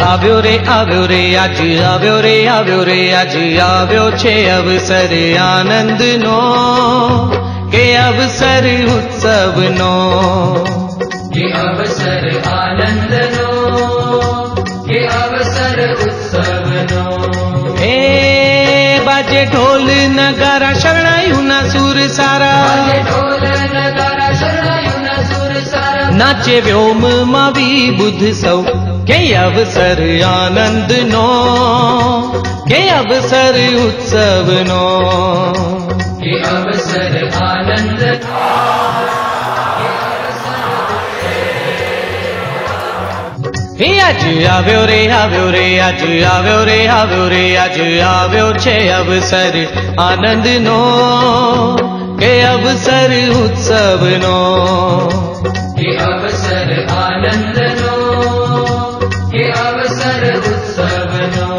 આવ્યો રે આજ આવ્યો રે આજ આવ્યો છે અવસર આનંદનો કે અવસર ઉત્સવનો કે અવસર આનંદનો કે અવસર ઉત્સવનો એ બાજે ઢોલ નગારા શરણાયુના સુર સારા ઢોલ નગારા શરણાયુના સુર સારા નાચે વ્યોમમાં વિબુધ સૌ કે અવસર આનંદનો કે અવસર ઉત્સવનો કે અવસર આનંદ આજ આવ્યો રે આજ આવ્યો રે આજ આવ્યો છે અવસર આનંદનો કે અવસર ઉત્સવનો કે અવસર આનંદનો કે અવસર ઉત્સવનો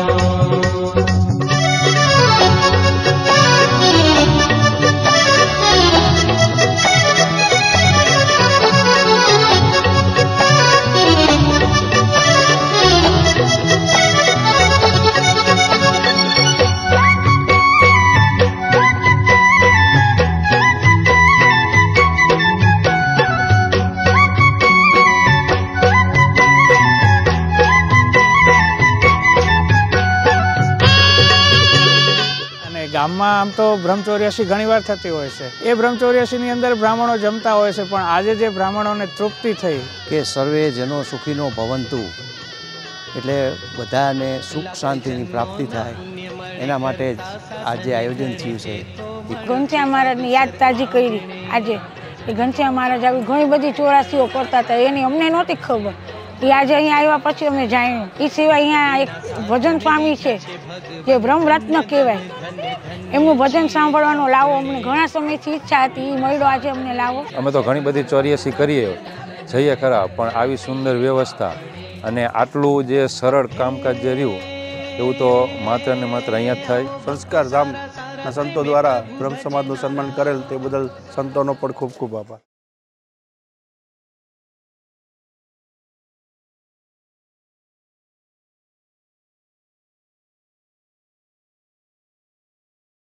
ગામમાં આમ તો બ્રહ્મચૌર્યાસી ઘણીવાર થતી હોય છે. એ બ્રહ્મચૌર્યાસીની અંદર બ્રાહ્મણો જમતા હોય છે, પણ આજે જે બ્રાહ્મણોને તૃપ્તિ થઈ કે સર્વે જનો સુખીનો ભવંતુ, એટલે બધાને સુખ શાંતિની પ્રાપ્તિ થાય એના માટે જ આજે આયોજન થયું છે. ઘનશ્યામ મહારાજની યાદ તાજી કરી આજે. એ ઘનશ્યામ મહારાજ આવી ઘણી બધી ચોરાસીઓ કરતા હતા, એની અમને નહોતી ખબર. એ આજે અહીંયા આવ્યા પછી અમે જાણ્યું. એ સિવાય અહીંયા એક ભજન સ્વામી છે જે બ્રહ્મરત્ન કહેવાય, એમનું ભજન સાંભળવાનો લાવો અમને ઘણા સમયથી ઈચ્છા હતી, એ મળ્યો આજે અમને લાવો. અમે તો ઘણી બધી ચોર્યાસી કરીએ જઈએ ખરા, પણ આવી સુંદર વ્યવસ્થા અને આટલું જે સરળ કામકાજ જે રહ્યું એવું તો માત્ર ને માત્ર અહીંયા જ થાય. સંસ્કાર ધામના સંતો દ્વારા બ્રહ્મ સમાજનું સન્માન કરેલ તે બદલ સંતોનો પણ ખૂબ ખૂબ આભાર.